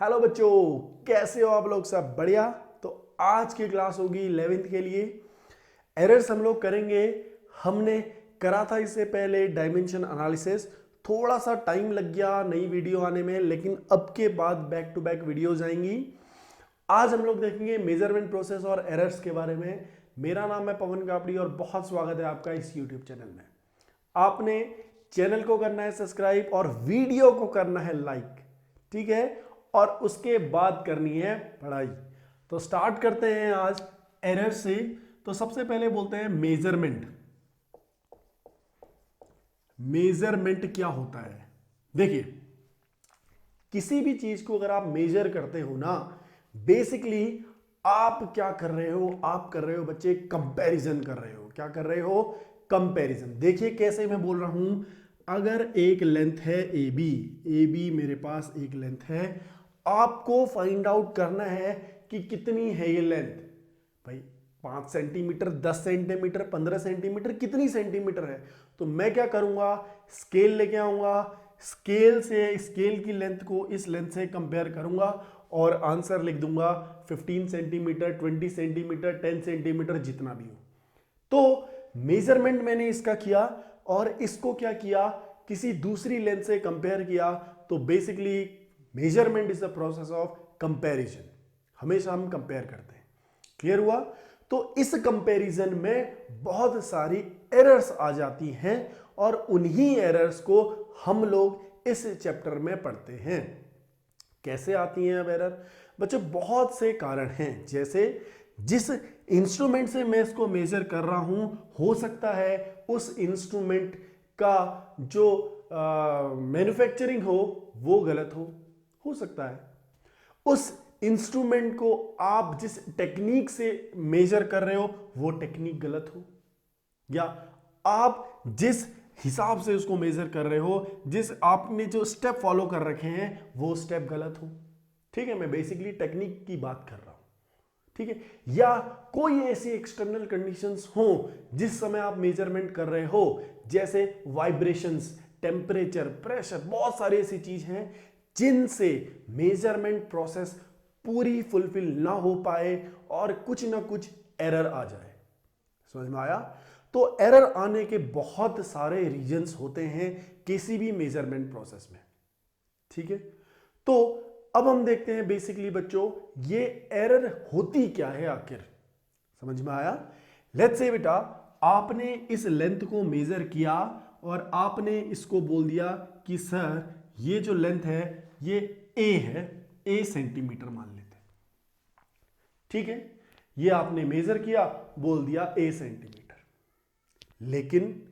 Hello बच्चों, कैसे हो आप लोग? सब बढ़िया। तो आज की क्लास होगी 11th के लिए। एरर्स हम लोग करेंगे। हमने करा था इससे पहले डायमेंशन एनालिसिस। थोड़ा सा टाइम लग गया नई वीडियो आने में, लेकिन अब के बाद बैक टू बैक वीडियोज आएंगी। आज हम लोग देखेंगे मेजरमेंट प्रोसेस और एरर्स के बारे में। मेरा नाम है पवन कापड़ी और बहुत स्वागत है आपका इस यूट्यूब चैनल में। आपने चैनल को करना है सब्सक्राइब और वीडियो को करना है लाइक, ठीक है? और उसके बाद करनी है पढ़ाई। तो स्टार्ट करते हैं आज एरर से। तो सबसे पहले बोलते हैं मेजरमेंट। मेजरमेंट क्या होता है? देखिए, किसी भी चीज को अगर आप मेजर करते हो ना, बेसिकली आप क्या कर रहे हो? आप कर रहे हो बच्चे कंपैरिजन कर रहे हो। क्या कर रहे हो? कंपैरिजन। देखिए कैसे मैं बोल रहा हूं। अगर एक लेंथ है ए बी मेरे पास एक लेंथ है, आपको फाइंड आउट करना है कि कितनी है ये लेंथ। भाई 5 सेंटीमीटर, 10 सेंटीमीटर, 15 सेंटीमीटर, कितनी सेंटीमीटर है? तो मैं क्या करूंगा? स्केल लेके आऊंगा। स्केल से स्केल की लेंथ को इस लेंथ से कंपेयर करूंगा और आंसर लिख दूंगा 15 सेंटीमीटर, 20 सेंटीमीटर, 10 सेंटीमीटर, जितना भी हो। तो मेजरमेंट मैंने इसका किया और इसको क्या किया, किसी दूसरी लेंथ से कंपेयर किया। तो basically measurement is the process of comparison. हमेशा हम कंपेयर करते हैं। क्लियर हुआ? तो इस कंपैरिजन में बहुत सारी एरर्स आ जाती हैं और उन्हीं एरर्स को हम लोग इस चैप्टर में पढ़ते हैं। कैसे आती हैं अब एरर? बच्चों बहुत से कारण हैं। जैसे जिस इंस्ट्रूमेंट से मैं इसको मेजर कर रहा हूं, हो सकता है उस इंस्ट्रूमेंट का जो मैन्युफैक्चरिंग हो वो गलत हो सकता है। उस इंस्ट्रूमेंट को आप जिस टेक्निक से मेजर कर रहे हो वो टेक्निक गलत हो, या आप जिस हिसाब से उसको मेजर कर रहे हो, जिस आपने जो स्टेप फॉलो कर रखे हैं वो स्टेप गलत हो। ठीक है, मैं बेसिकली टेक्निक की बात कर रहा हूं। ठीक है, या कोई ऐसी एक्सटर्नल कंडीशंस हो जिस समय आप मेजरमेंट कर रहे हो, जैसे वाइब्रेशंस, टेम्परेचर, प्रेशर, बहुत सारी ऐसी चीज हैं जिनसे मेजरमेंट प्रोसेस पूरी फुलफिल ना हो पाए और कुछ ना कुछ एरर आ जाए। समझ में आया? तो एरर आने के बहुत सारे रीजंस होते हैं किसी भी मेजरमेंट प्रोसेस में। ठीक है, तो अब हम देखते हैं बेसिकली बच्चों ये एरर होती क्या है आखिर। समझ में आया? लेट्स से बेटा आपने इस लेंथ को मेजर किया और आपने इसको बोल दिया कि सर ये जो लेंथ है ये ए है, ए सेंटीमीटर मान लेते हैं। ठीक है, ये आपने मेजर किया, बोल दिया ए सेंटीमीटर। लेकिन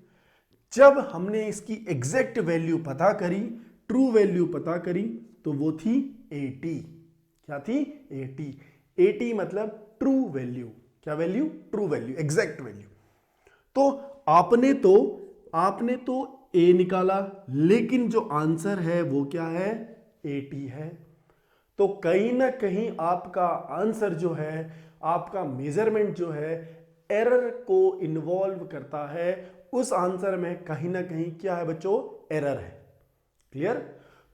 जब हमने इसकी एग्जैक्ट वैल्यू पता करी, ट्रू वैल्यू पता करी, तो वो थी 80। क्या थी? 80। 80 मतलब ट्रू वैल्यू। क्या value? True value, exact value. तो आपने तो ए निकाला, लेकिन जो आंसर है वो क्या है? 80 है। तो कहीं ना कहीं आपका आंसर जो है, आपका मेजरमेंट जो है, एरर को इन्वॉल्व करता है। उस आंसर में कहीं ना कहीं क्या है बच्चों? एरर है। क्लियर?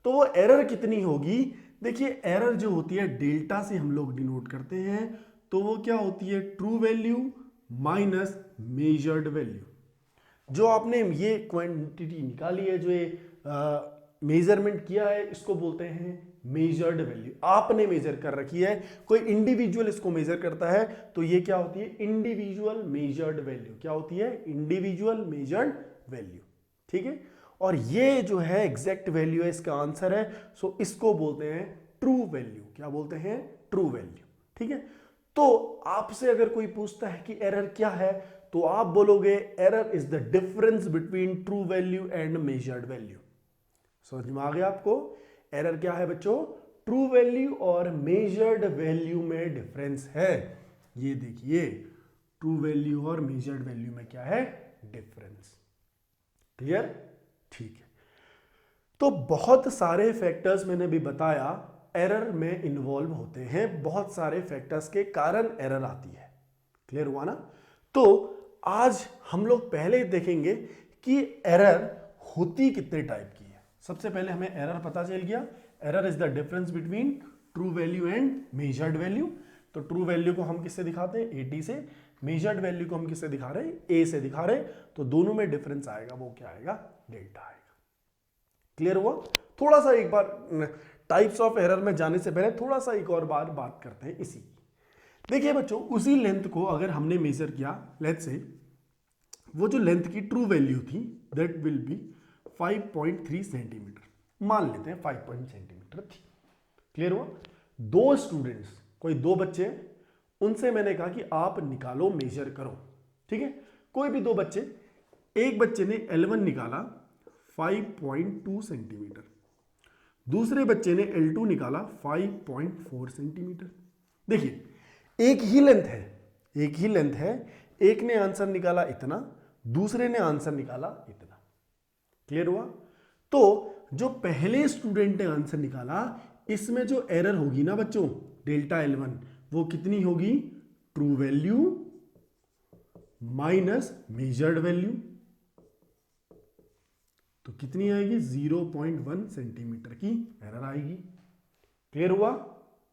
तो वो एरर कितनी होगी? देखिए एरर जो होती है डेल्टा से हम लोग डिनोट करते हैं। तो वो क्या होती है? True value minus measured value. जो आपने ये क्वांटिटी निकाली है, जो ये मेजरमेंट किया है, इसको बोलते हैं मेजर्ड वैल्यू। आपने मेजर कर रखी है, कोई इंडिविजुअल इसको मेजर करता है, तो ये क्या होती है? Individual measured value. क्या होती है? Individual measured value. ठीक है, और ये जो है एग्जैक्ट वैल्यू है, इसका आंसर है। सो इसको बोलते हैं ट्रू वैल्यू। क्या बोलते हैं? True value. ठीक है, तो आपसे अगर कोई पूछता है कि एरर क्या है, तो आप बोलोगे error is the difference between true value and measured value. समझ में आ गया आपको? एरर क्या है बच्चों? ट्रू वैल्यू और मेजर्ड वैल्यू में डिफरेंस है। ये देखिए, ट्रू वैल्यू और मेजर्ड वैल्यू में क्या है? डिफरेंस। क्लियर? ठीक है, तो बहुत सारे फैक्टर्स मैंने भी बताया एरर में इन्वॉल्व होते हैं। बहुत सारे फैक्टर्स के कारण एरर आती है। क्लियर हुआ ना? तो आज हम लोग पहले देखेंगे कि एरर होती कितने टाइप की है। सबसे पहले हमें एरर पता चल गया। Error is the difference between true value and measured value. तो ट्रू वैल्यू को हम किससे दिखाते हैं, 80 से, मेजर्ड वैल्यू को हम किससे दिखा रहे हैं, ए से दिखा रहे हैं। तो दोनों में डिफरेंस आएगा, वो क्या आएगा, डेल्टा आएगा। क्लियर हुआ। थोड़ा सा एक बार टाइप्स ऑफ एरर में जाने से पहले थोड़ा सा एक और बार बात करते हैं इसी की। देखिए बच्चों, उसी लेंथ को अगर हमने मेजर किया, लेट्स से वो जो लेंथ की ट्रू वैल्यू थी दैट विल बी 5.3 सेंटीमीटर, मान लेते हैं 5 सेंटीमीटर थी। क्लियर हुआ। दो स्टूडेंट्स, कोई दो बच्चे, उनसे मैंने कहा कि आप निकालो, मेजर करो। ठीक है, कोई भी दो बच्चे, एक बच्चे ने L1 निकाला 5.2 सेंटीमीटर, दूसरे बच्चे ने L2 निकाला 5.4 सेंटीमीटर। देखिए एक ही लेंथ है, एक ही लेंथ है, एक ने आंसर निकाला इतना, दूसरे ने आंसर निकाला इतना। क्लियर हुआ। तो जो पहले स्टूडेंट ने आंसर निकाला, इसमें जो एरर होगी ना बच्चों, डेल्टा L1, वो कितनी होगी, true value minus measured value. तो कितनी आएगी, 0.1 सेंटीमीटर की एरर आएगी। क्लियर हुआ।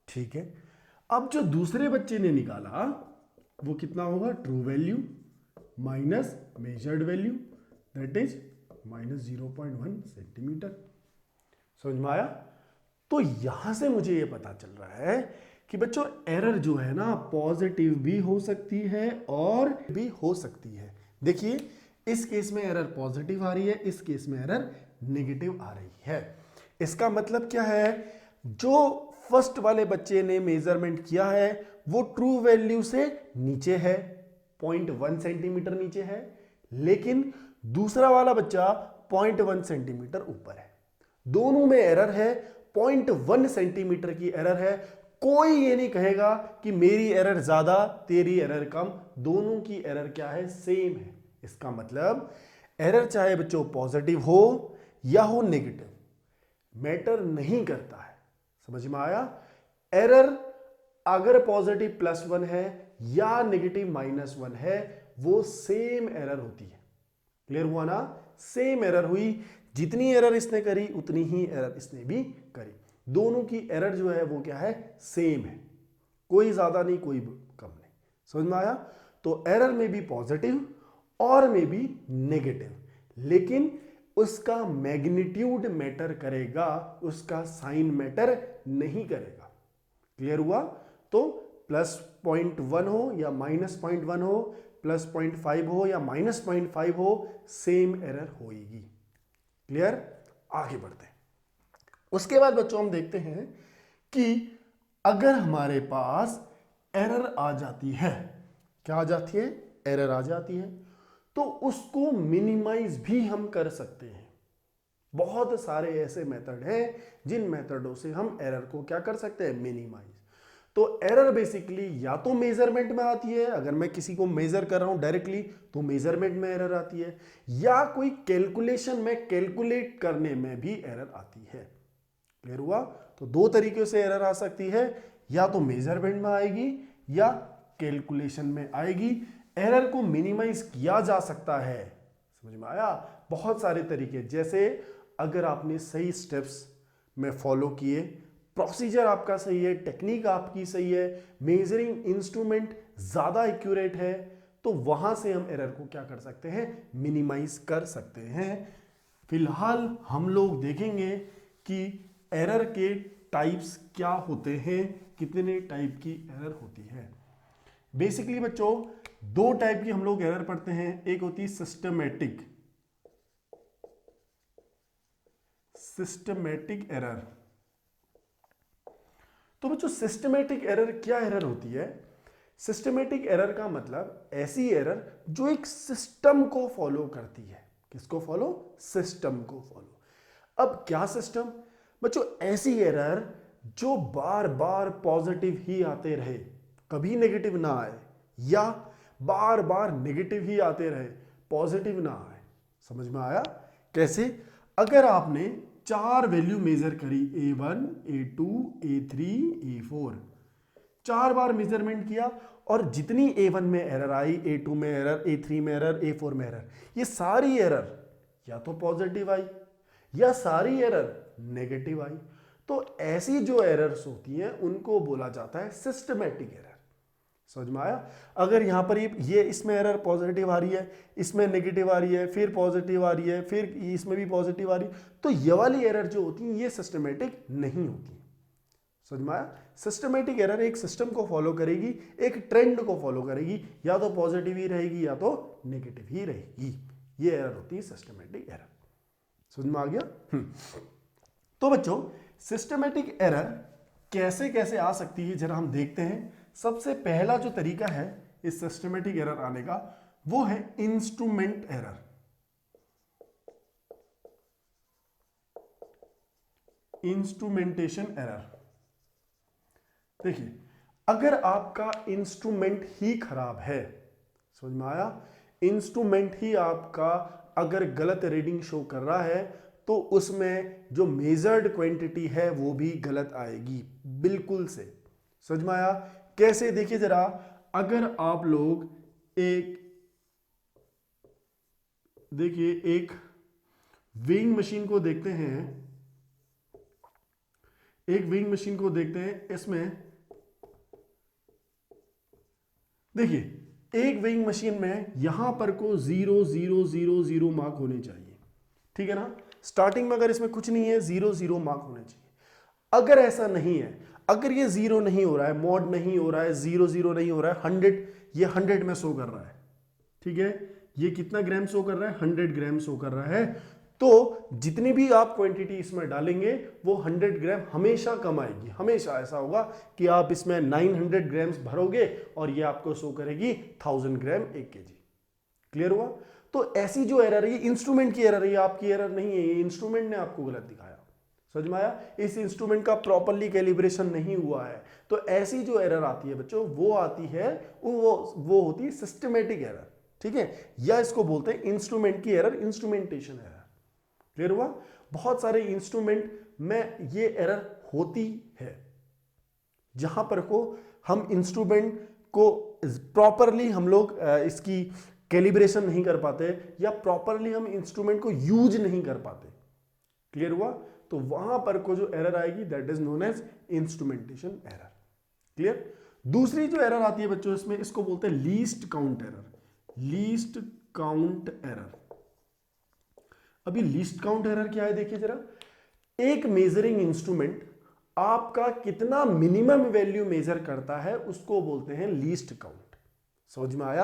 ठीक है, अब जो दूसरे बच्चे ने निकाला वो कितना होगा, true value minus measured value, that is minus 0.1 centimetre. समझ में आया। तो यहां से मुझे ये पता चल रहा है कि बच्चों एरर जो है ना, पॉजिटिव भी हो सकती है और भी हो सकती है। देखिए इस केस में एरर पॉजिटिव आ रही है, इस केस में एरर नेगेटिव आ रही है। इसका मतलब क्या है, जो फर्स्ट वाले बच्चे ने मेजरमेंट किया है वो ट्रू वैल्यू से नीचे है, 0.1 सेंटीमीटर नीचे है, लेकिन दूसरा वाला बच्चा 0.1 सेंटीमीटर ऊपर है। दोनों में एरर है, 0.1 सेंटीमीटर की एरर है। कोई ये नहीं कहेगा कि मेरी एरर ज्यादा तेरी एरर कम, दोनों की एरर क्या है, सेम है। इसका मतलब एरर चाहे बच्चों पॉजिटिव हो या हो नेगेटिव, मैटर नहीं करता है। समझ में आया। एरर अगर पॉजिटिव +1 है या नेगेटिव -1 है, वो सेम एरर होती है। क्लियर हुआ ना, सेम एरर हुई, जितनी एरर इसने करी उतनी ही एरर इसने भी करी। दोनों की एरर जो है वो क्या है, सेम है, कोई ज्यादा नहीं कोई कम नहीं। समझ में आया। तो एरर में भी पॉजिटिव और में भी नेगेटिव, लेकिन उसका मैग्नीट्यूड मैटर करेगा, उसका साइन मैटर नहीं करेगा। क्लियर हुआ। तो +0.1 हो या -0.1 हो, +0.5 हो या -0.5 हो, सेम एरर होगी। क्लियर। आगे बढ़ते हैं। उसके बाद बच्चों हम देखते हैं कि अगर हमारे पास एरर आ जाती है, क्या आ जाती है, एरर आ जाती है, तो उसको मिनिमाइज भी हम कर सकते हैं। बहुत सारे ऐसे मेथड हैं जिन मेथडों से हम एरर को क्या कर सकते हैं, मिनिमाइज। तो एरर बेसिकली या तो मेजरमेंट में आती है, अगर मैं किसी को मेजर कर रहा हूं डायरेक्टली तो मेजरमेंट में एरर आती है, या कोई कैलकुलेशन में कैलकुलेट करने में भी एरर आती है। क्लियर हुआ। तो दो तरीके से एरर आ सकती है, या तो मेजरमेंट में आएगी या कैलकुलेशन में आएगी। एरर को मिनिमाइज किया जा सकता है। समझ में आया। बहुत सारे तरीके, जैसे अगर आपने सही स्टेप्स में फॉलो किए, प्रोसीजर आपका सही है, टेक्निक आपकी सही है, मेजरिंग इंस्ट्रूमेंट ज्यादा एक्यूरेट है, तो वहां से हम एरर को क्या कर सकते हैं, मिनिमाइज कर सकते हैं। फिलहाल हम लोग देखेंगे कि एरर के टाइप्स क्या होते हैं, कितने टाइप की एरर होती है। बेसिकली बच्चों दो टाइप की हम लोग एरर पढ़ते हैं। एक होती है सिस्टमैटिक एरर। तो बच्चों सिस्टमैटिक एरर क्या एरर होती है। सिस्टमैटिक एरर का मतलब ऐसी एरर जो एक सिस्टम को फॉलो करती है। किसको फॉलो, सिस्टम को फॉलो। अब क्या सिस्टम बच्चों, ऐसी एरर जो बार बार पॉजिटिव ही आते रहे, कभी नेगेटिव ना आए, या बार बार नेगेटिव ही आते रहे, पॉजिटिव ना आए। समझ में आया। कैसे, अगर आपने 4 वैल्यू मेजर करी, A1, A2, A3, A4, 4 बार मेजरमेंट किया, और जितनी A1 में एरर आई, A2 में एरर, A3 में एरर, A4 में एरर, ये सारी एरर या तो पॉजिटिव आई या सारी एरर नेगेटिव आई। तो ऐसी जो एरर्स होती हैं उनको बोला जाता है सिस्टमेटिक एरर। समझ में आया? अगर यहां पर ये इसमें एरर पॉजिटिव आ रही है, इसमें नेगेटिव आ रही है, फिर पॉजिटिव आ रही है, फिर इसमें भी पॉजिटिव आ रही है, तो ये वाली एरर जो होती है ये सिस्टमेटिक नहीं होती। समझ में आया? सिस्टमेटिक एरर एक सिस्टम को फॉलो करेगी, एक ट्रेंड को फॉलो करेगी, या तो पॉजिटिव ही रहेगी या तो नेगेटिव ही रहेगी। ये एरर होती है सिस्टमेटिक एरर। समझ में आ गया? तो बच्चों सिस्टमेटिक एरर कैसे कैसे आ सकती है जरा हम देखते हैं। सबसे पहला जो तरीका है इस सिस्टमेटिक एरर आने का वो है इंस्ट्रूमेंट एरर। Instrumentation error. देखिए, अगर आपका इंस्ट्रूमेंट ही खराब है, समझ में आया? इंस्ट्रूमेंट ही आपका अगर गलत रीडिंग शो कर रहा है तो उसमें जो मेजर्ड क्वांटिटी है वो भी गलत आएगी, बिल्कुल से। समझ में आया? कैसे? देखिए जरा, अगर आप लोग एक वेइंग मशीन को देखते हैं, इसमें देखिए एक वेइंग मशीन में यहां पर को 0 0 0 0 मार्क होने चाहिए, ठीक है ना? स्टार्टिंग में अगर इसमें कुछ नहीं है 0 0 मार्क होने चाहिए। अगर ऐसा नहीं है, अगर ये 0 नहीं हो रहा है, मॉड नहीं हो रहा है, 0 0 नहीं हो रहा है, 100, ये 100 में शो कर रहा है, ठीक है? ये कितना ग्राम शो कर रहा है? 100 ग्राम शो कर रहा है। तो जितनी भी आप क्वांटिटी इसमें डालेंगे वो 100 ग्राम हमेशा कम आएगी। हमेशा ऐसा होगा कि आप इसमें 900 ग्राम्स भरोगे और ये आपको शो करेगी 1000 ग्राम 1 kg। क्लियर हुआ? तो ऐसी जो एरर है ये इंस्ट्रूमेंट की एरर है, आपकी एरर नहीं है, ये इंस्ट्रूमेंट ने आपको गलत दिखाया। समझ में आया? इस इंस्ट्रूमेंट का प्रॉपरली कैलिब्रेशन नहीं हुआ है। तो ऐसी जो एरर आती है बच्चों वो आती है, वो होती है सिस्टमेटिक एरर, ठीक है? या इसको बोलते हैं इंस्ट्रूमेंट की एरर, इंस्ट्रूमेंटेशन एरर। क्लियर हुआ? बहुत सारे इंस्ट्रूमेंट में ये एरर होती है जहां पर को हम इंस्ट्रूमेंट को प्रॉपरली हम लोग इसकी कैलिब्रेशन नहीं कर पाते या प्रॉपरली हम इंस्ट्रूमेंट को यूज नहीं कर पाते। क्लियर हुआ? तो वहां पर को जो एरर आएगी that is known as instrumentation error. Clear? दूसरी जो एरर आती है बच्चों इसमें, इसको बोलते हैं least count error. Least count error. अभी लीस्ट काउंट एरर क्या है देखिए जरा। एक मेजरिंग इंस्ट्रूमेंट आपका कितना मिनिमम वैल्यू मेजर करता है उसको बोलते हैं लीस्ट काउंट। समझ में आया?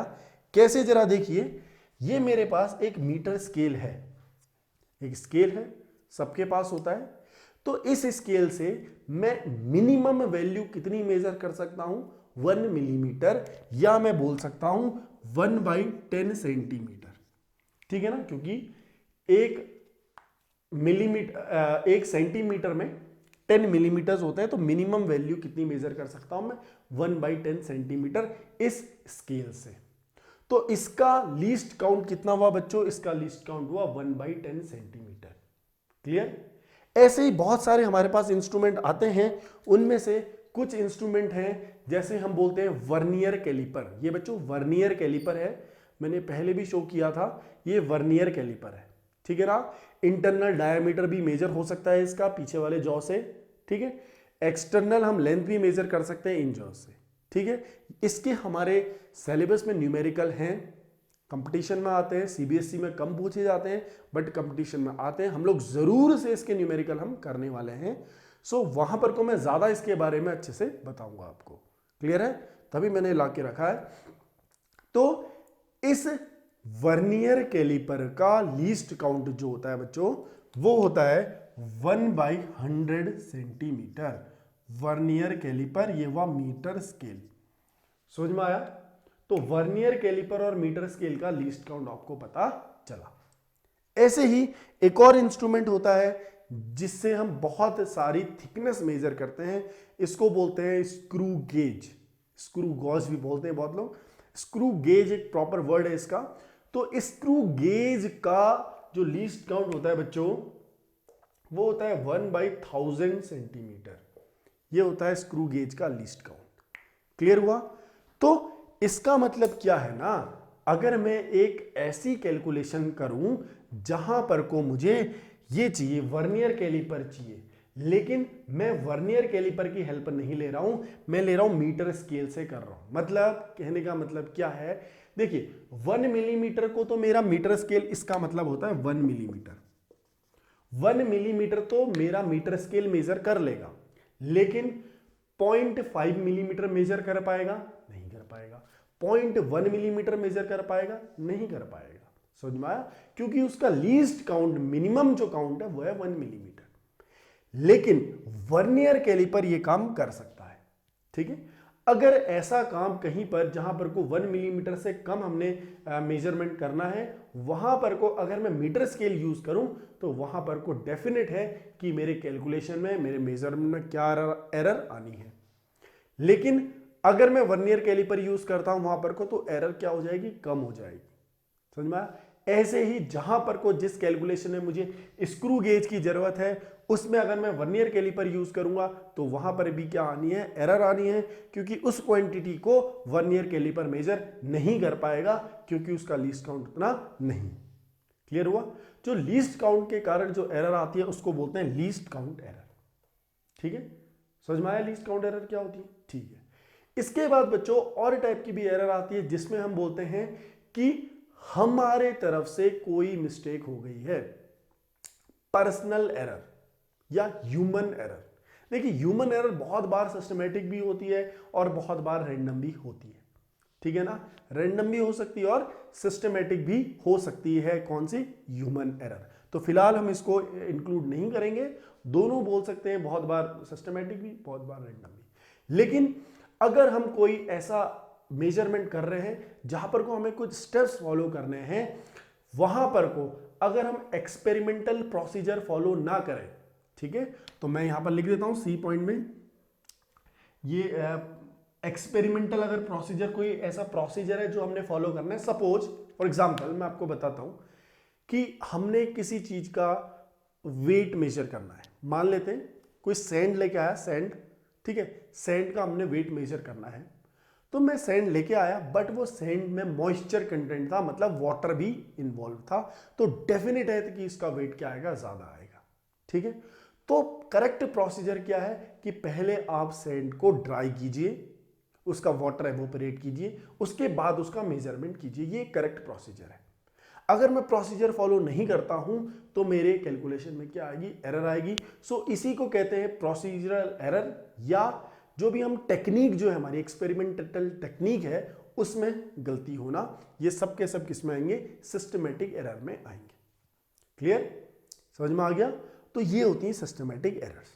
कैसे? जरा देखिए, ये मेरे पास एक मीटर स्केल है, एक स्केल है, सबके पास होता है। तो इस स्केल से मैं मिनिमम वैल्यू कितनी मेजर कर सकता हूं? 1 मिलीमीटर, या मैं बोल सकता हूं 1/10 सेंटीमीटर, ठीक है ना? क्योंकि एक सेंटीमीटर में 10 मिलीमीटर होता है, तो मिनिमम वैल्यू कितनी मेजर कर सकता हूं मैं? 1/10 सेंटीमीटर इस स्केल से। तो इसका लीस्ट काउंट कितना हुआ बच्चों? इसका लीस्ट काउंट हुआ 1/10 सेंटीमीटर। क्लियर? ऐसे ही बहुत सारे हमारे पास इंस्ट्रूमेंट आते हैं, उनमें से कुछ इंस्ट्रूमेंट हैं जैसे हम बोलते हैं वर्नियर कैलिपर। ये बच्चों वर्नियर कैलिपर है, मैंने पहले भी शो किया था, ये वर्नियर कैलिपर है, ठीक है ना? इंटरनल डायमीटर भी मेजर हो सकता है इसका पीछे वाले जॉ से, ठीक है? एक्सटर्नल हम लेंथ भी मेजर कर सकते हैं इन जॉ से, ठीक है? इसके हमारे सिलेबस में न्यूमेरिकल हैं, कंपटीशन में आते हैं, सीबीएसई में कम पूछे जाते हैं बट कंपटीशन में आते हैं। हम लोग जरूर से इसके न्यूमेरिकल हम करने वाले हैं। सो वहां पर को मैं ज्यादा इसके बारे में अच्छे से बताऊंगा आपको। क्लियर है? तभी मैंने ला के रखा है। तो इस वर्नियर कैलिपर का लीस्ट काउंट जो होता है बच्चों वो होता है 1/100 सेंटीमीटर। वर्नियर कैलिपर, ये हुआ मीटर स्केल। समझ में आया? तो वर्नियर कैलिपर और मीटर स्केल का लीस्ट काउंट आपको पता चला। ऐसे ही एक और इंस्ट्रूमेंट होता है जिससे हम बहुत सारी थिकनेस मेजर करते हैं, इसको बोलते हैं स्क्रू गेज। स्क्रू गॉज भी बोलते हैं बहुत लोग। स्क्रू गेज एक प्रॉपर वर्ड है इसका। तो स्क्रू गेज का जो लीस्ट काउंट होता है बच्चों वो होता है 1/1000 सेंटीमीटर। ये होता है स्क्रू गेज का लीस्ट काउंट। क्लियर हुआ? तो इसका मतलब क्या है ना, अगर मैं एक ऐसी कैलकुलेशन करूं जहां पर को मुझे ये चाहिए, वर्नियर कैलिपर चाहिए लेकिन मैं वर्नियर कैलिपर की हेल्प नहीं ले रहा हूं, मैं ले रहा हूं मीटर स्केल से कर रहा हूं। मतलब कहने का मतलब क्या है, देखिए 1 मिलीमीटर को तो मेरा मीटर स्केल, इसका मतलब होता है 1 मिलीमीटर। 1 मिलीमीटर तो मेरा मीटर स्केल मेजर कर लेगा, लेकिन 0.5 मिलीमीटर मेजर कर पाएगा? नहीं कर पाएगा। 0.1 मिलीमीटर मेजर कर पाएगा? नहीं कर पाएगा। समझ में आया? क्योंकि उसका लीस्ट काउंट, मिनिमम जो काउंट है वो है 1 मिलीमीटर। लेकिन वर्नियर कैलिपर ये काम कर सकता है। ठीक है, अगर ऐसा काम कहीं पर जहां पर को 1 मिलीमीटर से कम हमने मेजरमेंट करना है, वहां पर को अगर मैं मीटर स्केल यूज करूं तो वहां पर को डेफिनेट है कि मेरे कैलकुलेशन में, मेरे मेजरमेंट में क्या एरर आनी है। लेकिन अगर मैं वर्नियर कैलिपर यूज करता हूं वहां पर को तो एरर क्या हो जाएगी? कम हो जाएगी। समझ में आया? ऐसे ही जहां पर को जिस कैलकुलेशन में मुझे स्क्रू गेज की जरूरत है, उसमें अगर मैं वर्नियर कैलिपर यूज करूंगा तो वहां पर भी क्या आनी है? एरर आनी है, क्योंकि उस क्वांटिटी को वर्नियर कैलिपर मेजर नहीं कर पाएगा, क्योंकि उसका लीस्ट काउंट उतना नहीं। क्लियर हुआ? जो लीस्ट काउंट के कारण जो एरर आती है उसको बोलते हैं लीस्ट काउंट एरर। ठीक है, समझ में आया लीस्ट काउंट एरर क्या होती है? ठीक है। इसके बाद बच्चों और टाइप की भी एरर आती है, जिसमें हम बोलते हैं कि हमारे तरफ से कोई मिस्टेक हो गई है, पर्सनल एरर या ह्यूमन एरर। देखिए ह्यूमन एरर बहुत बार सिस्टमेटिक भी होती है और बहुत बार रैंडम भी होती है। ठीक है ना, रैंडम भी हो सकती है और सिस्टमेटिक भी हो सकती है। कौन सी? Human error. तो फिलहाल हम इसको इंक्लूड नहीं करेंगे, दोनों बोल सकते हैं, बहुत बार सिस्टमेटिक भी, बहुत बार रैंडम भी। लेकिन अगर हम कोई ऐसा मेजरमेंट कर रहे हैं जहां पर को हमें कुछ स्टेप्स फॉलो करने हैं, वहां पर को अगर हम एक्सपेरिमेंटल प्रोसीजर फॉलो ना करें, ठीक है, तो मैं यहां पर लिख देता हूं सी पॉइंट में, ये एक्सपेरिमेंटल अगर प्रोसीजर, कोई ऐसा प्रोसीजर है जो हमने फॉलो करना है। सपोज फॉर एग्जांपल मैं आपको बताता हूं कि हमने किसी चीज का वेट मेजर करना है। मान लेते हैं कोई सैंड लेके आया, सैंड, ठीक है, सैंड का हमने वेट मेजर करना है। तो मैं सैंड लेके आया, बट वो सैंड में मॉइस्चर कंटेंट था, मतलब वाटर भी इन्वॉल्व था, तो डेफिनेट है कि इसका वेट क्या आएगा? ज्यादा आएगा। ठीक है, तो करेक्ट प्रोसीजर क्या है कि पहले आप सैंड को ड्राई कीजिए, उसका वाटर एवोपरेट कीजिए, उसके बाद उसका मेजरमेंट कीजिए। ये करेक्ट प्रोसीजर है। अगर मैं प्रोसीजर फॉलो नहीं करता हूं तो मेरे कैलकुलेशन में क्या आएगी? एरर आएगी। सो इसी को कहते हैं प्रोसीजरल एरर, या जो भी हम टेक्निक, जो है हमारी एक्सपेरिमेंटल टेक्निक है, उसमें गलती होना। ये सब के सब किस में आएंगे? सिस्टमेटिक एरर में आएंगे। क्लियर? समझ में आ गया? तो ये होती है सिस्टमेटिक एरर्स।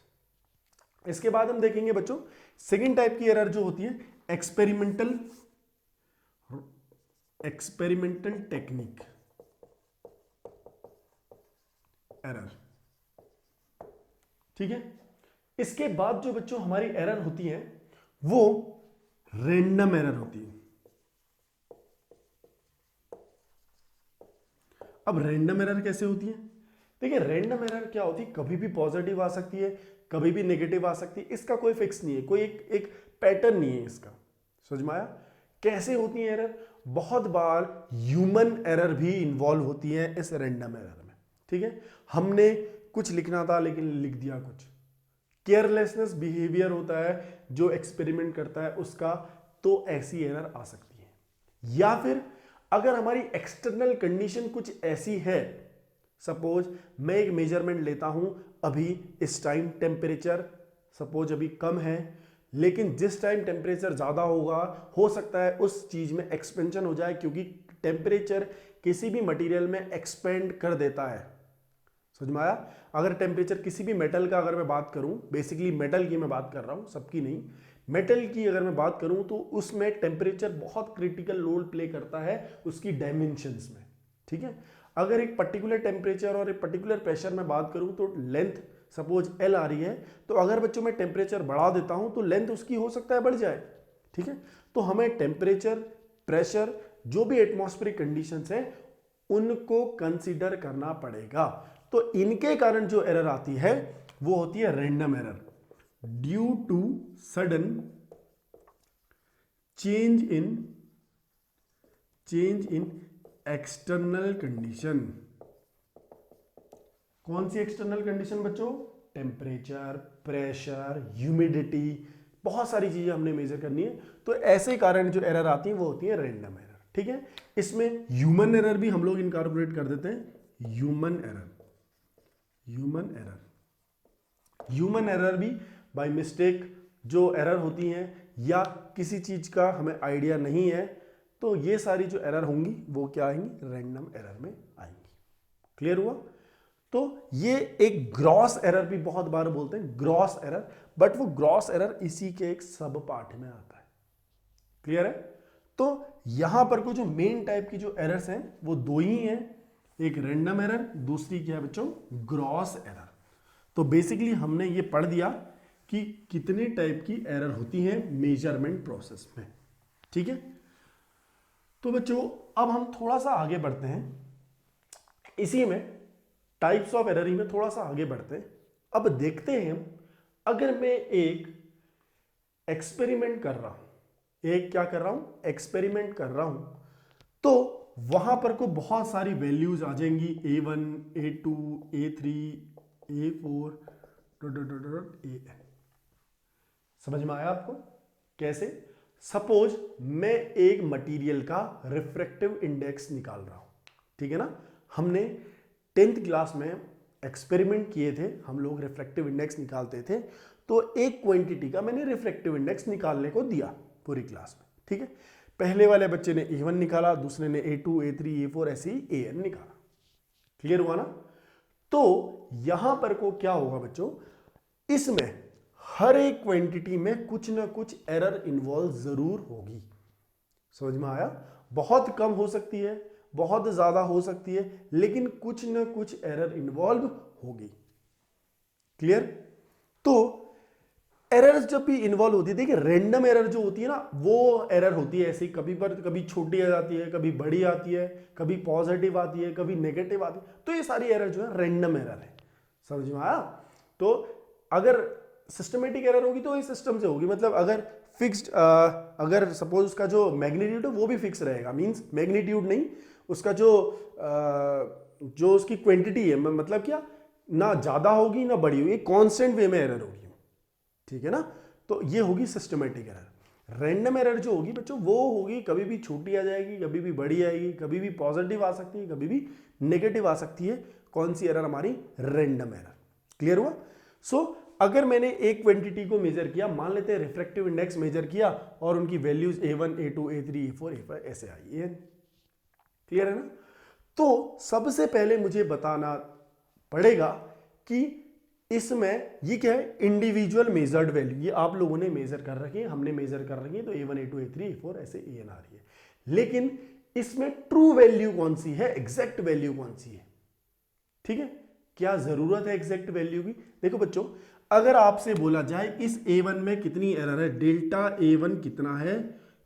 इसके बाद हम देखेंगे बच्चों सेकेंड टाइप की एरर जो होती है एक्सपेरिमेंटल टेक्निक एरर। ठीक है, इसके बाद जो बच्चों हमारी एरर होती है वो रैंडम एरर होती है। अब रैंडम एरर कैसे होती है? देखिए रैंडम एरर क्या होती है, कभी भी पॉजिटिव आ सकती है, कभी भी नेगेटिव आ सकती है, इसका कोई फिक्स नहीं है, कोई एक पैटर्न नहीं है इसका। समझ में आया? कैसे होती है एरर? बहुत बार ह्यूमन एरर भी इन्वॉल्व होती है इस रैंडम एरर में। ठीक है, हमने कुछ लिखना था लेकिन लिख दिया कुछ, केयरलेसनेस बिहेवियर होता है जो एक्सपेरिमेंट करता है उसका, तो ऐसी एरर आ सकती है। या फिर अगर हमारी एक्सटर्नल कंडीशन कुछ ऐसी है, सपोज मैं एक मेजरमेंट लेता हूं, अभी इस टाइम टेम्परेचर सपोज अभी कम है, लेकिन जिस टाइम टेम्परेचर ज्यादा होगा हो सकता है उस चीज में एक्सपेंशन हो जाए, क्योंकि टेम्परेचर किसी भी मटेरियल में एक्सपेंड कर देता है। समझ में आया? अगर टेम्परेचर किसी भी मेटल का, अगर मैं बात करूं, बेसिकली मेटल की मैं बात कर रहा हूं, सबकी नहीं, मेटल की अगर मैं बात करूं तो उसमें टेम्परेचर बहुत क्रिटिकल रोल प्ले करता है उसकी डायमेंशंस में। ठीक है, अगर एक पर्टिकुलर टेम्परेचर और एक पर्टिकुलर प्रेशर में बात करूं तो लेंथ सपोज एल आ रही है, तो अगर बच्चों मैं टेम्परेचर बढ़ा देता हूं तो लेंथ उसकी हो सकता है बढ़ जाए। ठीक है, तो हमें टेम्परेचर, प्रेशर, जो भी एटमॉस्फेरिक कंडीशंस हैं उनको कंसीडर करना पड़ेगा। तो इनके कारण जो एरर आती है वो होती है random error, due to sudden change in external condition. कौन सी एक्सटर्नल कंडीशन बच्चों? टेम्परेचर, प्रेशर, ह्यूमिडिटी, बहुत सारी चीजें हमने मेजर करनी है। तो ऐसे कारण जो एरर आती है वो होती है रैंडम एरर। ठीक है, इसमें ह्यूमन एरर भी हम लोग इनकॉर्पोरेट कर देते हैं। ह्यूमन एरर भी बाय मिस्टेक जो एरर होती हैं या किसी चीज का हमें आइडिया नहीं है, तो ये सारी जो एरर होंगी वो क्या आएंगी, रैंडम एरर में आएंगी। क्लियर हुआ? तो ये एक ग्रॉस एरर भी बहुत बार बोलते हैं, ग्रॉस एरर, बट वो ग्रॉस एरर इसी के एक सब पार्ट में आता है। क्लियर है? तो यहां पर को जो मेन टाइप की जो एरर्स हैं वो दो ही हैं, एक रैंडम एरर, दूसरी क्या है बच्चों, ग्रॉस एरर। तो बेसिकली हमने ये पढ़ दिया कि कितने टाइप की एरर होती हैं मेजरमेंट प्रोसेस में। ठीक है, तो बच्चों अब हम थोड़ा सा आगे बढ़ते हैं, इसी में टाइप्स ऑफ एरर ही में थोड़ा सा आगे बढ़ते हैं। अब देखते हैं अगर मैं एक एक्सपेरिमेंट कर रहा हूं, एक क्या कर रहा हूं, एक्सपेरिमेंट कर रहा हूं, तो वहां पर को बहुत सारी वैल्यूज आ जाएंगी, A1, A2, A3, A4 AN। समझ में आया आपको? कैसे? सपोज मैं एक मटेरियल का रिफ्रैक्टिव इंडेक्स निकाल रहा हूं, ठीक है ना। हमने 10th क्लास में एक्सपेरिमेंट किए थे, हम लोग रिफ्रैक्टिव इंडेक्स निकालते थे, तो एक क्वांटिटी का मैंने रिफ्रैक्टिव इंडेक्स निकालने को दिया पूरी क्लास में। ठीक है, पहले वाले बच्चे ने A1 निकाला, दूसरे ने A2, A3, A4 ऐसे ही AN निकाला। क्लियर हुआ ना? तो यहां पर को क्या होगा बच्चों, इसमें हर एक क्वांटिटी में कुछ ना कुछ एरर इन्वॉल्व जरूर होगी। समझ में आया? बहुत कम हो सकती है, बहुत ज्यादा हो सकती है, लेकिन कुछ ना कुछ एरर इन्वॉल्व होगी। क्लियर? तो एरर्स जब भी इन्वॉल्व होती है, देखिए रैंडम एरर जो होती है ना, वो एरर होती है ऐसी, कभी छोटी आ जाती है, कभी बड़ी आती है, कभी पॉजिटिव आती है, कभी नेगेटिव आती है। तो ये सारी एरर जो है रैंडम एरर है। समझ में आया? तो अगर सिस्टमेटिक एरर होगी तो ये सिस्टम से होगी, मतलब अगर फिक्स्ड, अगर सपोज उसका जो मैग्नीट्यूड है वो भी फिक्स रहेगा, मींस मैग्नीट्यूड नहीं, उसका जो उसकी क्वांटिटी है, मतलब क्या, ना ज्यादा होगी ना बड़ी होगी, कांस्टेंट वे में एरर होगी। ठीक है ना? तो ये होगी सिस्टमेटिक एरर। रैंडम एरर जो होगी बच्चों वो होगी, कभी भी छोटी आ जाएगी, कभी भी बड़ी आएगी, कभी भी पॉजिटिव आ सकती है, कभी भी नेगेटिव आ सकती है। कौन सी एरर? हमारी रैंडम एरर। क्लियर हुआ? सो अगर मैंने एक क्वांटिटी को मेजर किया, मान लेते हैं रिफ्रैक्टिव इंडेक्स मेजर किया, और उनकी values A1, A2, A3, A4, A5 ऐसे आई। क्लियर है ना? तो सबसे पहले मुझे बताना पड़ेगा कि इसमें ये क्या है, इंडिविजुअल मेजर्ड वैल्यू, ये आप लोगों ने मेजर कर रखी है, हमने मेजर कर रखी है, तो A1, A2, A3, A4 ऐसे AN आ रही है। लेकिन इसमें ट्रू वैल्यू कौन सी है, एग्जैक्ट वैल्यू कौन सी है? ठीक है, क्या जरूरत है एग्जैक्ट वैल्यू की? देखो बच्चों, अगर आपसे बोला जाए इस A1 में कितनी एरर है, डेल्टा A1 कितना है,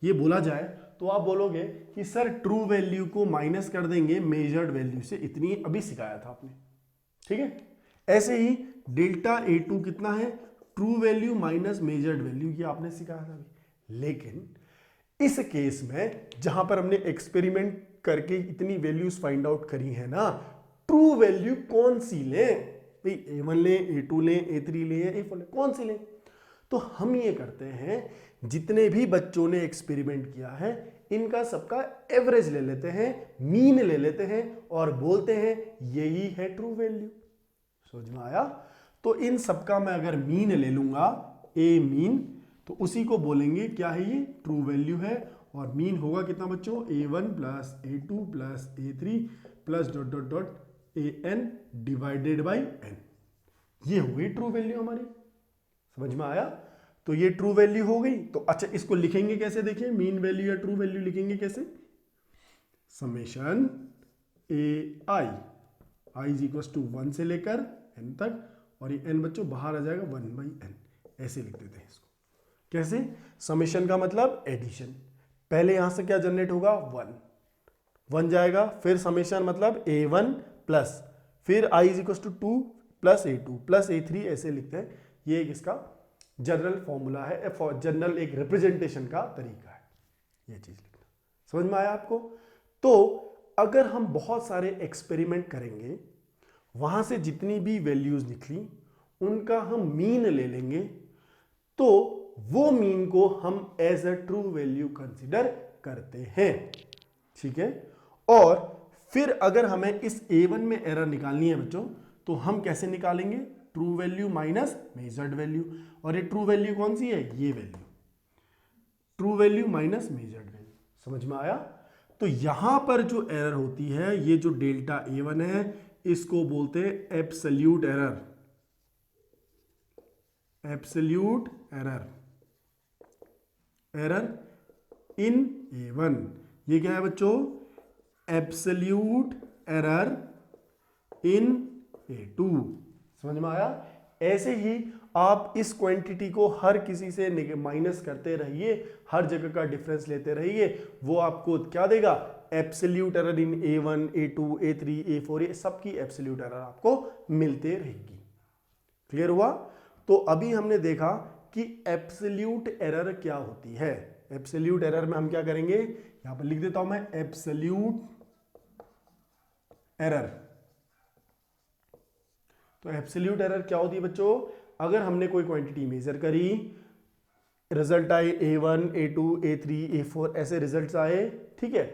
ये बोला जाए, तो आप बोलोगे कि सर ट्रू वैल्यू को माइनस कर देंगे मेजर्ड वैल्यू से, इतनी अभी सिखाया था आपने। ठीक है, ऐसे ही डेल्टा A2 कितना है, true value minus measured value, ये आपने सिखाया था अभी। लेकिन इस केस में जहां पर हमने एक्सपेरिमेंट करके इतनी वैल्यूज फाइंड आउट करी है ना, ट्रू वैल्यू कौन सी लें भाई, A1 लें, A2 लें, A3 लें या A4 लें, कौन सी लें? तो हम ये करते हैं, जितने भी बच्चों ने एक्सपेरिमेंट किया है इनका सबका एवरेज ले लेते हैं, मीन ले लेते हैं, और बोलते हैं यही है ट्रू वैल्यू। समझ में आया? तो इन सबका मैं अगर मीन ले लूंगा, ए मीन, तो उसी को बोलेंगे क्या है, ये ट्रू वैल्यू है। और मीन होगा कितना बच्चों, A1 plus A2 plus A3 plus dot dot dot AN divided by N। ये हो गई ट्रू वैल्यू हमारी। समझ में आया? तो ये ट्रू वैल्यू हो गई। तो अच्छा, इसको लिखेंगे कैसे? देखिए, मीन वैल्यू या ट्रू वैल्यू लिखेंगे कैसे? Summation AI is equal to 1 से लेकर N तक, और ये N बच्चों बाहर आ जाएगा 1/N, ऐसे लिख देते हैं इसको। कैसे? समेशन का मतलब एडिशन, पहले यहां से क्या जनरेट होगा, 1 जाएगा, फिर समेशन मतलब A1 प्लस, फिर I is equal to 2 plus A2 plus A3, ऐसे लिखते हैं। ये एक इसका जनरल फॉर्मूला है, जनरल एक रिप्रेजेंटेशन का तरीका है ये चीज लिखना। समझ में आया आपको? तो अगर हम बहुत सारे एक्सपेरिमेंट करेंगे, वहां से जितनी भी वैल्यूज निकली उनका हम मीन ले लेंगे तो वो मीन को हम as a true value consider करते हैं, ठीक है। और फिर अगर हमें इस A1 में एरर निकालनी है बच्चों, तो हम कैसे निकालेंगे, true value minus measured value. और ये ट्रू वैल्यू कौन सी है, ये value, true value minus measured value. समझ में आया। तो यहां पर जो एरर होती है, ये जो डेल्टा A1 है, इसको बोलते हैं absolute error, absolute error, error in A1। ये क्या है बच्चों, एब्सोल्यूट एरर इन A2। समझ में आया। ऐसे ही आप इस क्वांटिटी को हर किसी से माइनस करते रहिए, हर जगह का डिफरेंस लेते रहिए, वो आपको क्या देगा, absolute error in A1, A2, A3, A4, ये सबकी एब्सोल्यूट एरर आपको मिलते रहेगी। क्लियर हुआ। तो अभी हमने देखा कि एब्सोल्यूट एरर क्या होती है। एब्सोल्यूट एरर में हम क्या करेंगे, यहां पर लिख देता हूं मैं, एब्सोल्यूट एरर। तो एब्सोल्यूट एरर क्या होती है बच्चों, अगर हमने कोई क्वांटिटी मेजर करी, रिजल्ट आए A1, A2, A3, A4 ऐसे रिजल्ट्स आए, ठीक है,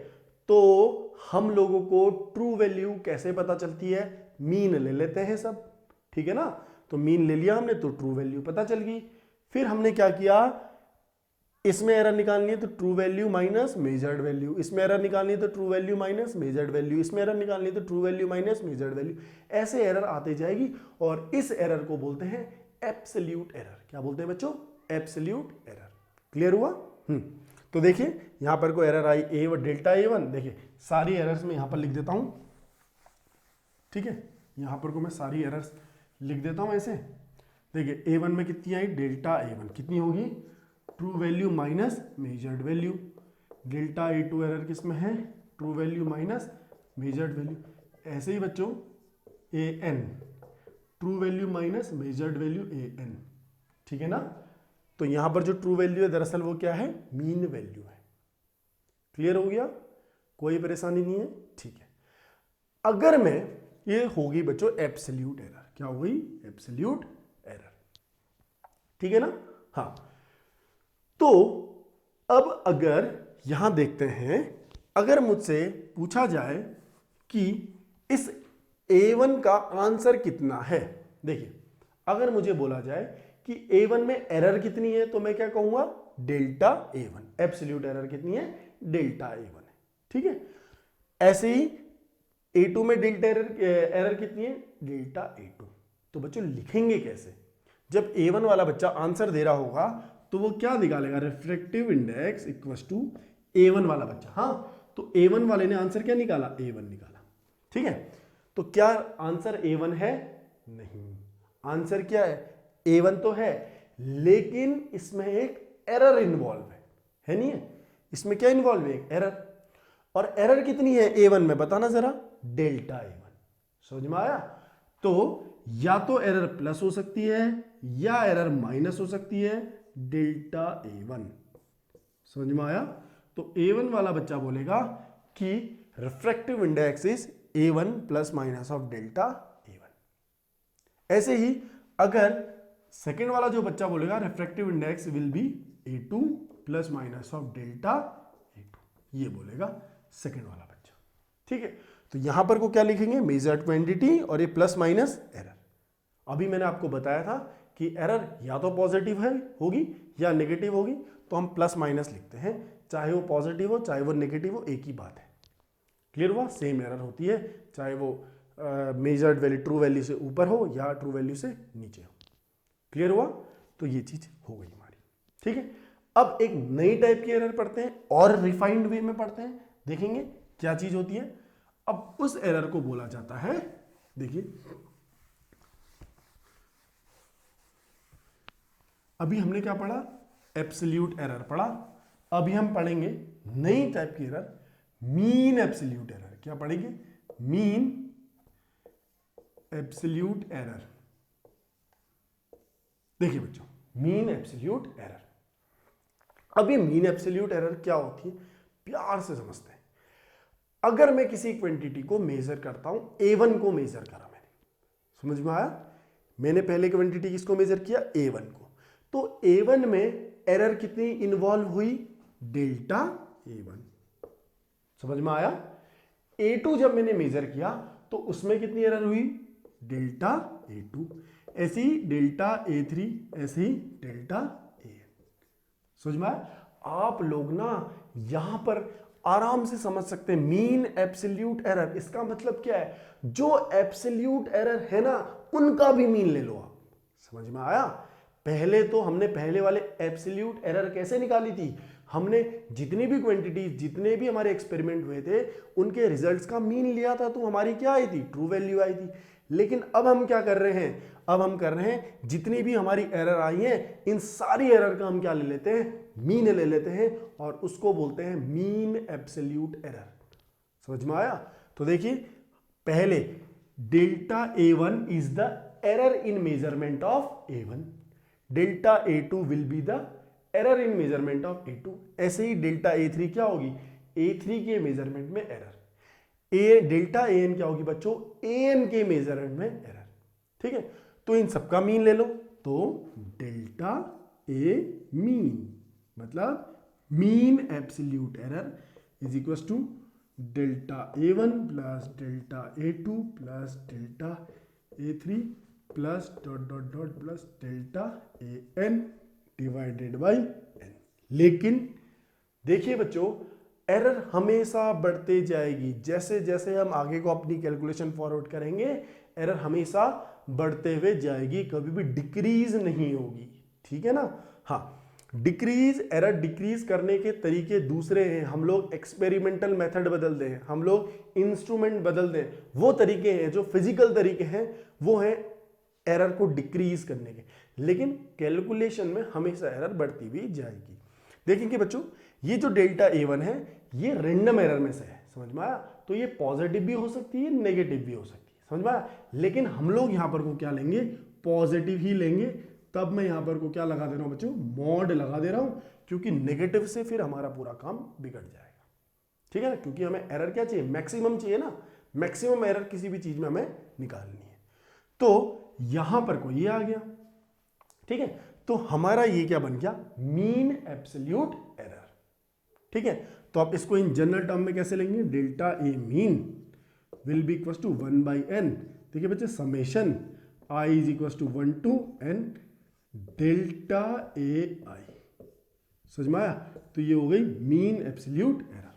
तो हम लोगों को ट्रू वैल्यू कैसे पता चलती है, मीन ले लेते हैं सब, ठीक है ना। तो मीन ले लिया हमने तो ट्रू वैल्यू पता चल गई। फिर हमने क्या किया, इसमें एरर निकालनी है तो true value minus measured value, इसमें एरर निकालनी है तो true value minus measured value, इसमें एरर निकालनी है तो true value minus measured value, ऐसे एरर आते जाएगी। और इस एरर को बोलते हैं एब्सोल्यूट एरर। क्या बोलते हैं बच्चों, एब्सोल्यूट एरर। क्लियर हुआ। तो देखिए यहां पर कोई एरर आई ए डेल्टा A1, देखिए सारी एरर्स में यहां पर लिख देता हूं, ठीक है, यहां पर को मैं सारी एरर्स लिख देता हूं ऐसे। देखिए A1 में कितनी आई, डेल्टा A1 कितनी होगी, true value minus measured value. Delta A2 error किसमें है, true value minus measured value. ऐसे ही बच्चों AN, true value minus measured value AN, ठीक है ना। तो यहां पर जो ट्रू वैल्यू है दरअसल वो क्या है, मीन वैल्यू है। क्लियर हो गया, कोई परेशानी नहीं है, ठीक है। अगर मैं, ये होगी बच्चों एब्सोल्यूट एरर, क्या हो गई, एब्सोल्यूट एरर, ठीक है ना। हाँ, तो अब अगर यहां देखते हैं, अगर मुझसे पूछा जाए कि इस A1 का आंसर कितना है, देखिए अगर मुझे बोला जाए कि A1 में एरर कितनी है, तो मैं क्या कहूंगा, डेल्टा A1। एब्सोल्यूट एरर कितनी है, डेल्टा A1 है, ठीक है। ऐसे ही A2 में डेल्टा एरर कितनी है, डेल्टा A2। तो बच्चों लिखेंगे कैसे, जब A1 वाला बच्चा आंसर दे रहा होगा तो वो क्या निकालेगा, refractive index equals to A1 वाला बच्चा। हाँ, तो A1 वाले ने आंसर क्या निकाला, A1 निकाला, ठीक है। तो क्या आंसर A1 है, नहीं, आंसर क्या है, A1 तो है, लेकिन इसमें एक एरर इन्वॉल्व है नहीं है, इसमें क्या इन्वॉल्व है, एक एरर। और एरर कितनी है A1 में, बताना जरा, डेल्टा A1। समझ में आया। तो या तो एरर प्लस हो सकती है या एरर माइनस हो सकती है, डेल्टा A1। समझ में आया। तो A1 वाला बच्चा बोलेगा कि refractive index is A1 plus minus of delta A1। ऐसे ही अगर सेकेंड वाला जो बच्चा बोलेगा refractive index will be A2 plus minus of delta A2, ये बोलेगा सेकेंड वाला बच्चा, ठीक है। तो यहां पर को क्या लिखेंगे, मेजर्ड क्वांटिटी और ये प्लस माइनस एरर। अभी मैंने आपको बताया था कि एरर या तो पॉजिटिव है होगी या नेगेटिव होगी, तो हम प्लस माइनस लिखते हैं, चाहे वो पॉजिटिव हो चाहे वो नेगेटिव हो, एक ही बात है। क्लियर हुआ, सेम एरर होती है, चाहे वो मेजर्ड वैल्यू ट्रू वैल्यू से ऊपर हो या ट्रू वैल्यू से नीचे हो। क्लियर हुआ। तो ये चीज हो गई हमारी, ठीक है। अब एक नई टाइप की एरर पढ़ते हैं और रिफाइंड वे में पढ़ते हैं, देखेंगे क्या चीज होती है। अब उस एरर को बोला जाता है, देखिए अभी हमने क्या पढ़ा, एब्सोल्यूट एरर पढ़ा। अभी हम पढ़ेंगे नई टाइप की एरर, मीन एब्सोल्यूट एरर। क्या पढ़ेंगे, मीन एब्सोल्यूट एरर। देखिए बच्चों, मीन एब्सोल्यूट एरर। अब ये मीन एब्सोल्यूट एरर क्या होती है, प्यार से समझते हैं। अगर मैं किसी क्वांटिटी को मेजर करता हूं, A1 को मेजर करा मैंने, समझ में आया, मैंने पहले क्वांटिटी किसको मेजर किया, A1 को, तो A1 में एरर कितनी इन्वॉल्व हुई, डेल्टा A1। समझ में आया। A2 जब मैंने मेजर किया तो उसमें कितनी एरर हुई, डेल्टा A2। ऐसे ही डेल्टा A3, ऐसे ही डेल्टा AN। समझ में आया। आप लोग ना यहां पर आराम से समझ सकते हैं मीन एब्सोल्यूट एरर, इसका मतलब क्या है, जो एब्सोल्यूट एरर है ना उनका भी मीन ले लो आप। समझ में आया। पहले तो हमने पहले वाले एब्सोल्यूट एरर कैसे निकाली थी, हमने जितनी भी क्वांटिटी, जितने भी हमारे एक्सपेरिमेंट हुए थे उनके रिजल्ट्स का मीन लिया था, तो हमारी क्या आई थी, ट्रू वैल्यू आई थी। लेकिन अब हम क्या कर रहे हैं, अब हम कर रहे हैं जितनी भी हमारी एरर आई हैं इन सारी एरर का हम क्या ले लेते हैं, मीन ले लेते हैं, और उसको बोलते हैं मीन एब्सोल्यूट एरर। समझ में आया। तो देखिए पहले delta A1 is the error in measurement of A1, delta A2 will be the error in measurement of A2। ऐसे ही डेल्टा A3 क्या होगी, A3 के मेजरमेंट में एरर। डेल्टा AN क्या होगी बच्चों, AN के मेजरमेंट में एरर। ठीक है, तो इन सबका मीन ले लो, तो डेल्टा A मीन मतलब mean absolute error is equal to delta A1 plus delta A2 plus delta A3 plus dot dot dot plus delta AN divided by n। लेकिन देखिए बच्चों एरर हमेशा बढ़ते जाएगी, जैसे जैसे हम आगे को अपनी कैलकुलेशन फॉरवर्ड करेंगे एरर हमेशा बढ़ते हुए जाएगी, कभी भी डिक्रीज नहीं होगी। ठीक है ना। हाँ, डिक्रीज, एरर डिक्रीज करने के तरीके दूसरे हैं, हम लोग एक्सपेरिमेंटल मेथड बदल दें, हम लोग इंस्ट्रूमेंट बदल दें, वो तरीके हैं जो फिजिकल तरीके हैं, वो हैं एरर को डिक्रीज करने के। लेकिन कैलकुलेशन में हमेशा एरर बढ़ती हुई जाएगी। देखेंगे बच्चों ये जो डेल्टा A1 है ये रैंडम एरर में से है, समझ में आया। तो ये पॉजिटिव भी हो सकती है, नेगेटिव भी हो सकती है, समझ में आया। लेकिन हम लोग यहां पर को क्या लेंगे, पॉजिटिव ही लेंगे। तब मैं यहां पर को क्या लगा दे रहा हूं बच्चों, मॉड लगा दे रहा हूं, क्योंकि नेगेटिव से फिर हमारा पूरा काम बिगड़ जाएगा। ठीक है ना, क्योंकि हमें एरर क्या चाहिए, मैक्सिमम चाहिए ना, मैक्सिमम एरर किसी भी चीज में हमें निकालनी है। तो यहां पर को ये आ गया। ठीक है, तो हमारा ये क्या बन गया, मीन एब्सोल्यूट एरर। ठीक है, तो आप इसको इन जनरल टर्म में कैसे लेंगे, delta A mean will be equal to 1/n। देखिए बच्चे summation I is equal to 1 to n delta AI। समझ में आया। तो ये हो गई mean absolute error.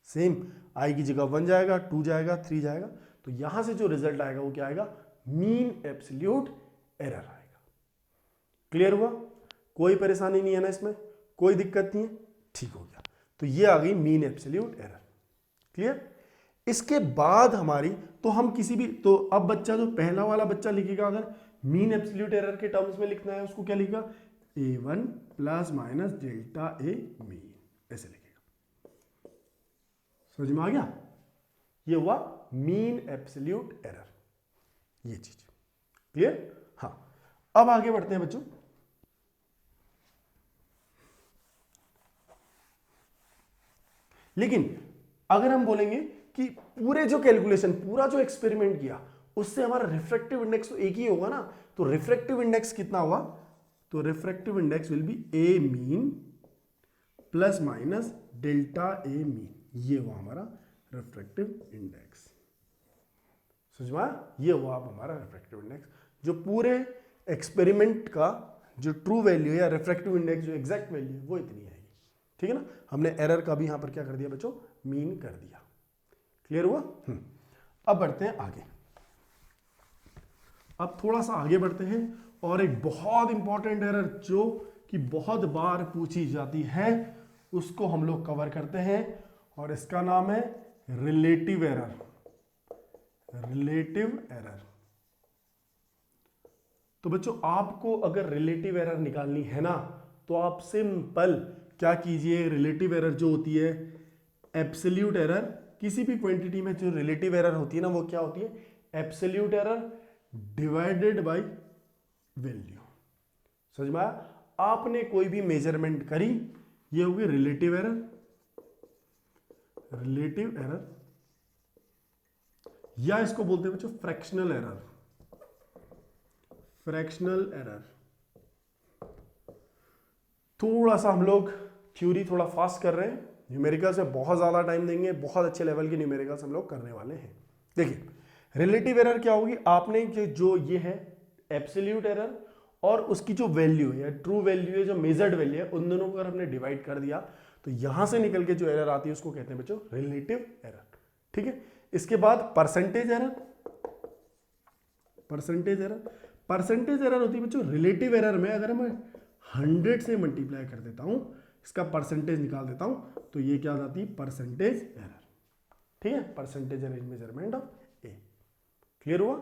Same I की जगह 1 जाएगा, 2 जाएगा, 3 जाएगा, तो यहां से जो रिजल्ट आएगा वो क्या आएगा, मीन एब्सोल्यूट एरर आएगा। क्लियर हुआ, कोई परेशानी नहीं है ना इसमें, कोई दिक्कत नहीं है, ठीक हो गया। तो ये आ गई मीन एब्सोल्यूट एरर। क्लियर। इसके बाद हमारी, तो हम किसी भी, तो अब बच्चा जो पहला वाला बच्चा लिखेगा, अगर मीन एब्सोल्यूट एरर के टर्म्स में लिखना है उसको क्या लिखेगा, A1 plus minus delta A mean, ऐसे लिखेगा। समझ में आ गया। ये हुआ मीन एब्सोल्यूट एरर, ये चीज क्लियर। हाँ, अब आगे बढ़ते हैं बच्चों। लेकिन अगर हम बोलेंगे कि पूरे जो कैलकुलेशन, पूरा जो एक्सपेरिमेंट किया उससे हमारा रिफ्रैक्टिव इंडेक्स तो एक ही होगा ना, तो रिफ्रैक्टिव इंडेक्स कितना हुआ, तो refractive index will be A mean plus minus delta A mean, ये हुआ हमारा रिफ्रैक्टिव इंडेक्स। समझ में आया, ये हुआ अब हमारा रिफ्रैक्टिव इंडेक्स, जो पूरे एक्सपेरिमेंट का जो ट्रू वैल्यू या रिफ्रैक्टिव इंडेक्स जो एग्जैक्ट वैल्यू है वो इतनी आएगी। ठीक है ना, हमने एरर का भी यहां पर क्या कर दिया बच्चों, मीन कर दिया। क्लियर हुआ। अब बढ़ते हैं आगे। अब थोड़ा सा आगे बढ़ते हैं और एक बहुत इंपॉर्टेंट एरर जो कि बहुत बार पूछी जाती है उसको हम लोग कवर करते हैं, और इसका नाम है रिलेटिव एरर। Relative error. तो बच्चों आपको अगर रिलेटिव एरर निकालनी है ना, तो आप सिंपल क्या कीजिए, रिलेटिव एरर जो होती है, एब्सोल्यूट एरर, किसी भी क्वांटिटी में जो रिलेटिव एरर होती है ना वो क्या होती है, absolute error divided by value. समझ में आया। आपने कोई भी मेजरमेंट करी, ये होगी रिलेटिव एरर। रिलेटिव एरर या इसको बोलते हैं बच्चों फ्रैक्शनल एरर। Fractional error. थोड़ा सा हम लोग थ्योरी थोड़ा फास्ट कर रहे हैं, न्यूमेरिकल से बहुत ज़्यादा टाइम देंगे, बहुत अच्छे लेवल के न्यूमेरिकल्स हम लोग करने वाले हैं। देखिए रिलेटिव एरर क्या होगी, आपने जो ये है एब्सोल्यूट एरर और उसकी जो वैल्यू है, ट्रू वैल्यू है, जो मेजर्ड वैल्यू है, उन दोनों को अगर हमने डिवाइड कर दिया तो यहां से निकल के जो एरर आती है उसको कहते हैं बच्चों रिलेटिव एरर। ठीक है, इसके बाद percentage error. Percentage error, percentage error होती है बच्चों रिलेटिव एरर में अगर मैं 100 से मल्टीप्लाई कर देता हूं, इसका परसेंटेज निकाल देता हूं, तो ये क्या हो जाती है परसेंटेज एरर। ठीक है, percentage error measurement of A. Clear हुआ?